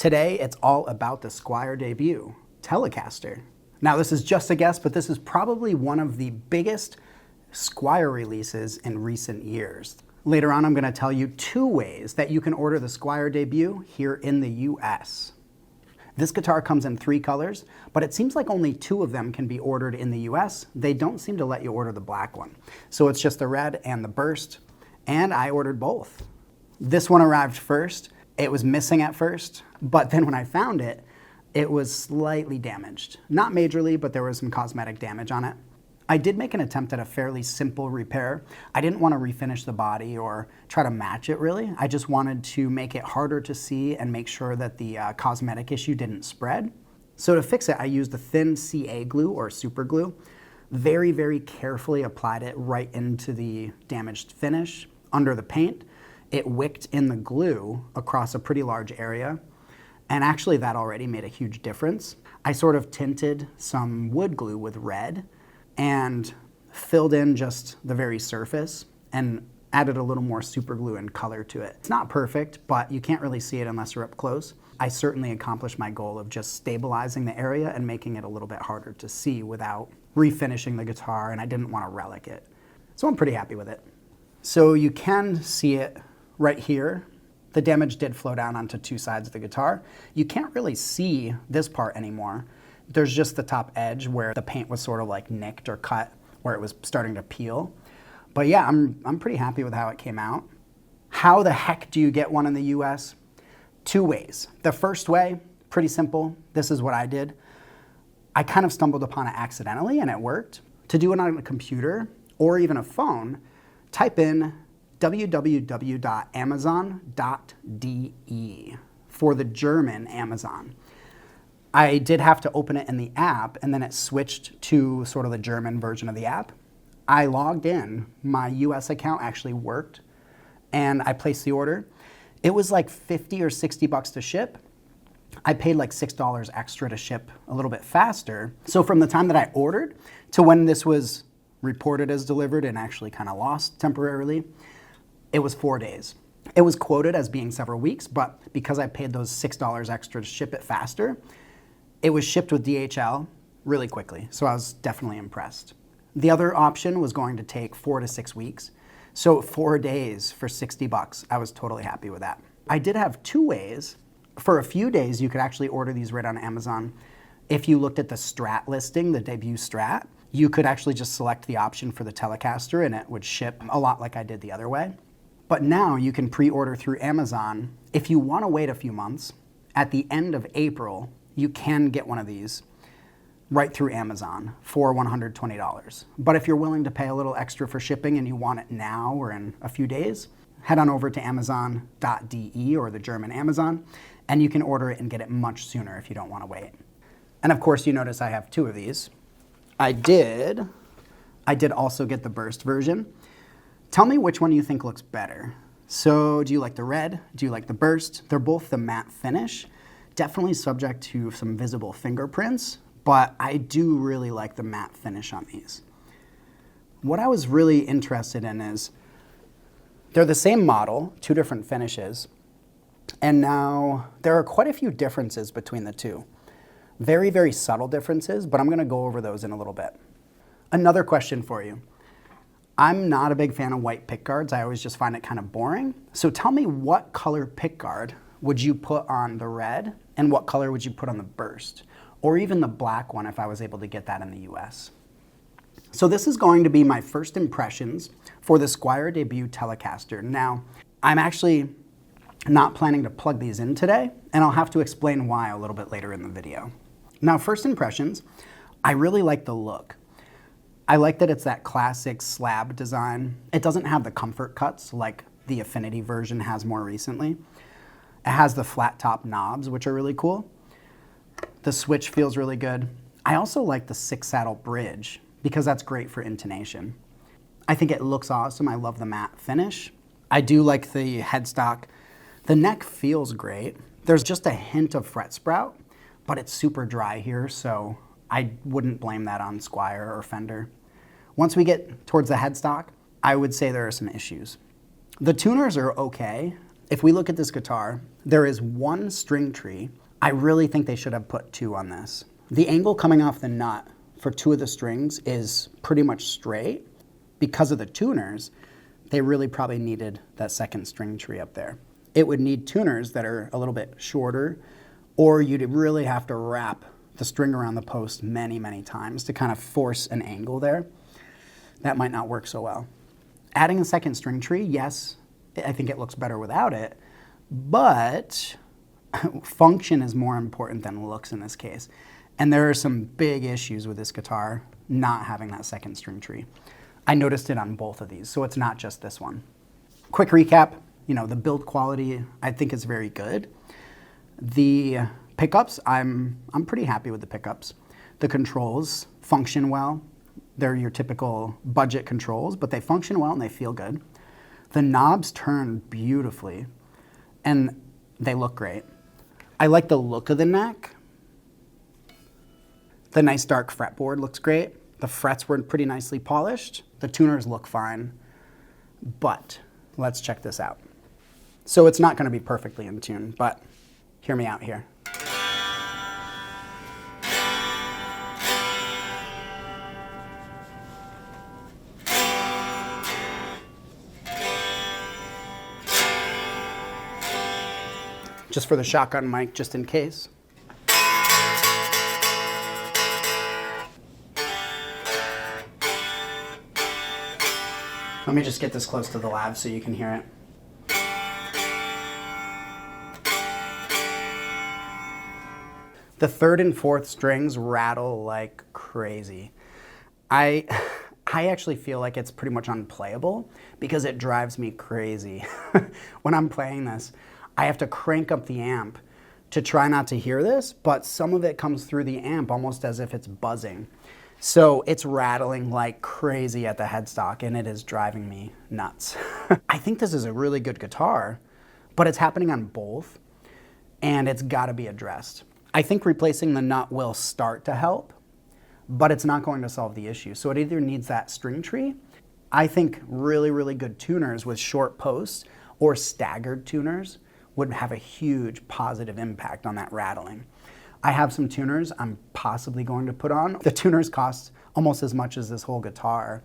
Today, it's all about the Squier Debut Telecaster. Now, this is just a guess, but this is probably one of the biggest Squier releases in recent years. Later on, I'm going to tell you 2 ways that you can order the Squier Debut here in the US. This guitar comes in 3 colors, but it seems like only 2 of them can be ordered in the US. They don't seem to let you order the black one. So it's just the red and the burst, and I ordered both. This one arrived first. It was missing at first, but then when I found it, it was slightly damaged. Not majorly, but there was some cosmetic damage on it. I did make an attempt at a fairly simple repair. I didn't want to refinish the body or try to match it really. I just wanted to make it harder to see and make sure that the cosmetic issue didn't spread. So to fix it, I used a thin CA glue or super glue. Very, very carefully applied it right into the damaged finish under the paint. It wicked in the glue across a pretty large area. And actually that already made a huge difference. I sort of tinted some wood glue with red and filled in just the very surface and added a little more super glue and color to it. It's not perfect, but you can't really see it unless you're up close. I certainly accomplished my goal of just stabilizing the area and making it a little bit harder to see without refinishing the guitar, and I didn't want to relic it. So I'm pretty happy with it. So you can see it right here. The damage did flow down onto 2 sides of the guitar. You can't really see this part anymore. There's just the top edge where the paint was sort of like nicked or cut, where it was starting to peel. But yeah, I'm pretty happy with how it came out. How the heck do you get one in the US? 2 ways. The first way, pretty simple. This is what I did. I kind of stumbled upon it accidentally and it worked. To do it on a computer or even a phone, type in www.amazon.de for the German Amazon. I did have to open it in the app and then it switched to sort of the German version of the app. I logged in, my US account actually worked, and I placed the order. It was like 50 or 60 bucks to ship. I paid like $6 extra to ship a little bit faster. So from the time that I ordered to when this was reported as delivered and actually kind of lost temporarily, it was 4 days. It was quoted as being several weeks, but because I paid those $6 extra to ship it faster, it was shipped with DHL really quickly. So I was definitely impressed. The other option was going to take 4 to 6 weeks. So 4 days for 60 bucks. I was totally happy with that. I did have 2 ways. For a few days, you could actually order these right on Amazon. If you looked at the Strat listing, the Debut Strat, you could actually just select the option for the Telecaster and it would ship a lot like I did the other way. But now you can pre-order through Amazon. If you want to wait a few months, at the end of April, you can get one of these right through Amazon for $120. But if you're willing to pay a little extra for shipping and you want it now or in a few days, head on over to amazon.de or the German Amazon, and you can order it and get it much sooner if you don't want to wait. And of course, you notice I have 2 of these. I did also get the burst version. Tell me which one you think looks better. So do you like the red? Do you like the burst? They're both the matte finish. Definitely subject to some visible fingerprints, but I do really like the matte finish on these. What I was really interested in is they're the same model, 2 different finishes, and now there are quite a few differences between the 2. Very, very subtle differences, but I'm going to go over those in a little bit. Another question for you. I'm not a big fan of white pickguards. I always just find it kind of boring. So tell me, what color pickguard would you put on the red and what color would you put on the burst? Or even the black one if I was able to get that in the US. So this is going to be my first impressions for the Squier Debut Telecaster. Now, I'm actually not planning to plug these in today, and I'll have to explain why a little bit later in the video. Now, first impressions, I really like the look. I like that it's that classic slab design. It doesn't have the comfort cuts like the Affinity version has more recently. It has the flat top knobs, which are really cool. The switch feels really good. I also like the 6-saddle bridge because that's great for intonation. I think it looks awesome. I love the matte finish. I do like the headstock. The neck feels great. There's just a hint of fret sprout, but it's super dry here, so I wouldn't blame that on Squier or Fender. Once we get towards the headstock, I would say there are some issues. The tuners are okay. if we look at this guitar, there is one string tree. I really think they should have put 2 on this. The angle coming off the nut for 2 of the strings is pretty much straight. Because of the tuners, they really probably needed that second string tree up there. It would need tuners that are a little bit shorter, or you'd really have to wrap the string around the post many, many times to kind of force an angle there. That might not work so well. Adding a second string tree, yes, I think it looks better without it, but function is more important than looks in this case. And there are some big issues with this guitar not having that second string tree. I noticed it on both of these, so it's not just this one. Quick recap, the build quality I think is very good. The pickups, I'm pretty happy with the pickups. The controls function well. They're your typical budget controls, but they function well and they feel good. The knobs turn beautifully and they look great. I like the look of the neck. The nice dark fretboard looks great. The frets were pretty nicely polished. The tuners look fine, but let's check this out. So it's not going to be perfectly in tune, but hear me out here. Just for the shotgun mic, just in case. Let me just get this close to the lav so you can hear it. The third and fourth strings rattle like crazy. I actually feel like it's pretty much unplayable because it drives me crazy. When I'm playing this, I have to crank up the amp to try not to hear this, but some of it comes through the amp almost as if it's buzzing. So it's rattling like crazy at the headstock and it is driving me nuts. I think this is a really good guitar, but it's happening on both and it's gotta be addressed. I think replacing the nut will start to help, but it's not going to solve the issue. So it either needs that string tree. I think really, really good tuners with short posts or staggered tuners would have a huge positive impact on that rattling. I have some tuners I'm possibly going to put on. The tuners cost almost as much as this whole guitar,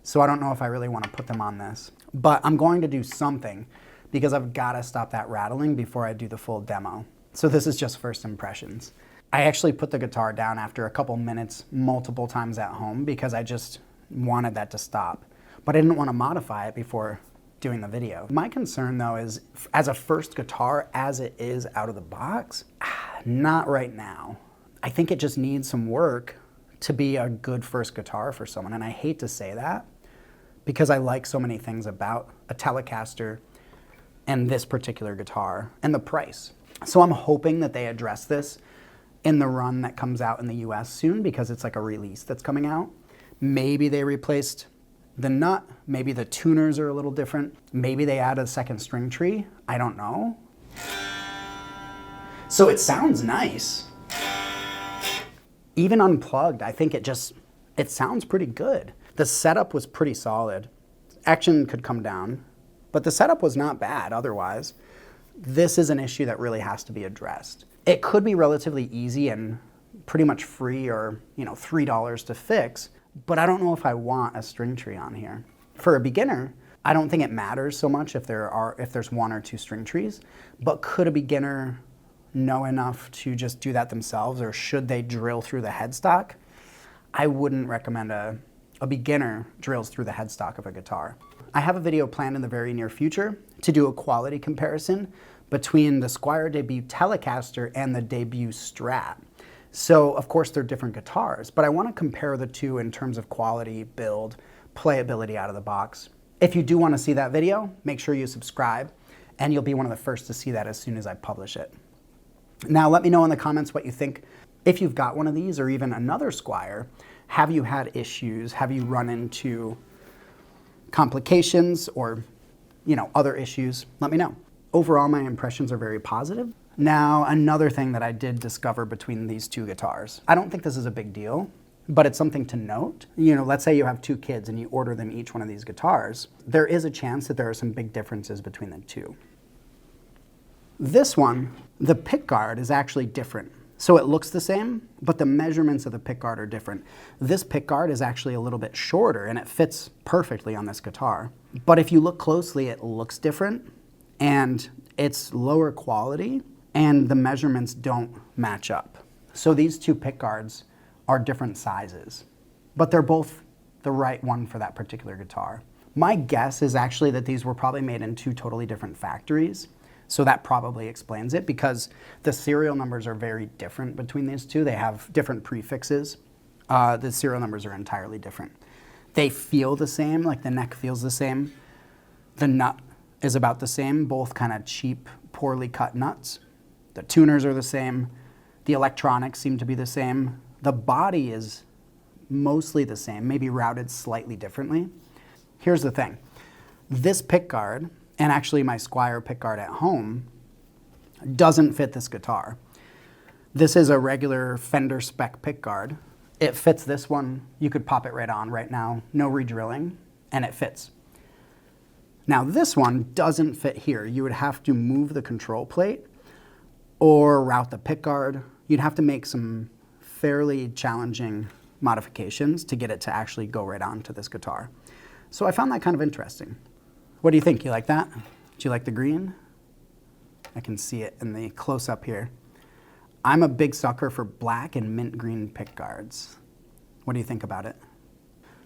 so I don't know if I really want to put them on this. But I'm going to do something because I've got to stop that rattling before I do the full demo. So this is just first impressions. I actually put the guitar down after a couple minutes multiple times at home because I just wanted that to stop. But I didn't want to modify it before doing the video. My concern though is, as a first guitar, as it is out of the box, not right now. I think it just needs some work to be a good first guitar for someone, and I hate to say that because I like so many things about a Telecaster and this particular guitar and the price. So I'm hoping that they address this in the run that comes out in the US soon because it's like a release that's coming out. Maybe they replaced the nut, maybe the tuners are a little different. Maybe they add a second string tree, I don't know. So it sounds nice. Even unplugged, I think it sounds pretty good. The setup was pretty solid. Action could come down, but the setup was not bad otherwise. This is an issue that really has to be addressed. It could be relatively easy and pretty much free or $3 to fix, but I don't know if I want a string tree on here. For a beginner, I don't think it matters so much if there's 1 or 2 string trees, but could a beginner know enough to just do that themselves, or should they drill through the headstock? I wouldn't recommend a beginner drills through the headstock of a guitar. I have a video planned in the very near future to do a quality comparison between the Squier Debut Telecaster and the Debut Strat. So of course they're different guitars, but I want to compare the two in terms of quality, build, playability out of the box. If you do want to see that video, make sure you subscribe and you'll be one of the first to see that as soon as I publish it. Now let me know in the comments what you think. If you've got one of these or even another Squier, have you had issues? Have you run into complications or other issues? Let me know. Overall, my impressions are very positive. Now, another thing that I did discover between these two guitars, I don't think this is a big deal, but it's something to note. Let's say you have 2 kids and you order them each one of these guitars. There is a chance that there are some big differences between the two. This one, the pickguard is actually different. So it looks the same, but the measurements of the pickguard are different. This pickguard is actually a little bit shorter and it fits perfectly on this guitar. But if you look closely, it looks different and it's lower quality and the measurements don't match up. So these two pickguards are different sizes, but they're both the right one for that particular guitar. My guess is actually that these were probably made in two totally different factories. So that probably explains it because the serial numbers are very different between these two. They have different prefixes. The serial numbers are entirely different. They feel the same, like the neck feels the same. The nut is about the same, both kind of cheap, poorly cut nuts. The tuners are the same. The electronics seem to be the same. The body is mostly the same, maybe routed slightly differently. Here's the thing. This pickguard, and actually my Squier pickguard at home, doesn't fit this guitar. This is a regular Fender spec pickguard. It fits this one. You could pop it right on right now, no re-drilling, and it fits. Now this one doesn't fit here. You would have to move the control plate or route the pickguard. You'd have to make some fairly challenging modifications to get it to actually go right onto this guitar. So I found that kind of interesting. What do you think? You like that? Do you like the green? I can see it in the close-up here. I'm a big sucker for black and mint green pickguards. What do you think about it?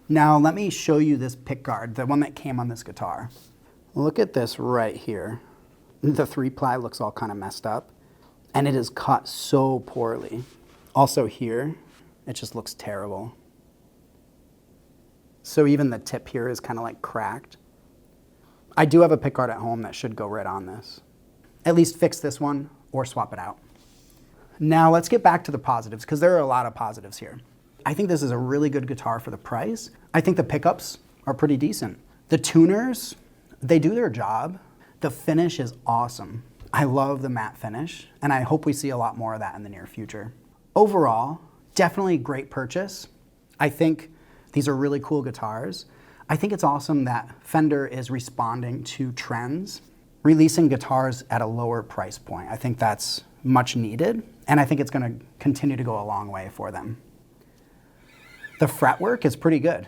Now let me show you this pickguard, the one that came on this guitar. Look at this right here. The 3-ply looks all kind of messed up, and it is cut so poorly. Also here, it just looks terrible. So even the tip here is kind of like cracked. I do have a pickguard at home that should go right on this. At least fix this one or swap it out. Now let's get back to the positives because there are a lot of positives here. I think this is a really good guitar for the price. I think the pickups are pretty decent. The tuners, they do their job. The finish is awesome. I love the matte finish and I hope we see a lot more of that in the near future. Overall, definitely great purchase. I think these are really cool guitars. I think it's awesome that Fender is responding to trends, releasing guitars at a lower price point. I think that's much needed, and I think it's going to continue to go a long way for them. The fretwork is pretty good.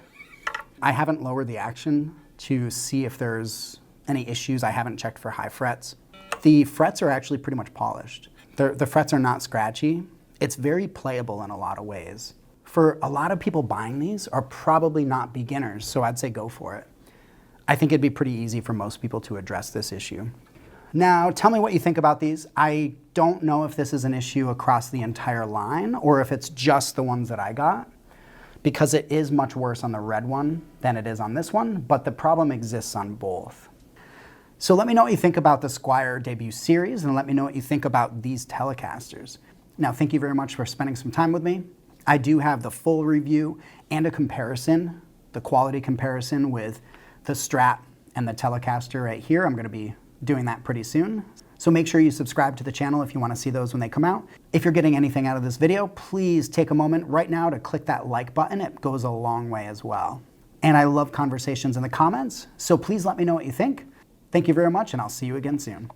I haven't lowered the action to see if there's any issues. I haven't checked for high frets. The frets are actually pretty much polished. The frets are not scratchy. It's very playable in a lot of ways. For a lot of people buying these are probably not beginners, so I'd say go for it. I think it'd be pretty easy for most people to address this issue. Now, tell me what you think about these. I don't know if this is an issue across the entire line or if it's just the ones that I got, because it is much worse on the red one than it is on this one, but the problem exists on both. So let me know what you think about the Squier Debut series and let me know what you think about these Telecasters. Now, thank you very much for spending some time with me. I do have the full review and a comparison, the quality comparison with the Strat and the Telecaster right here. I'm going to be doing that pretty soon. So make sure you subscribe to the channel if you want to see those when they come out. If you're getting anything out of this video, please take a moment right now to click that like button. It goes a long way as well. And I love conversations in the comments, so please let me know what you think. Thank you very much, and I'll see you again soon.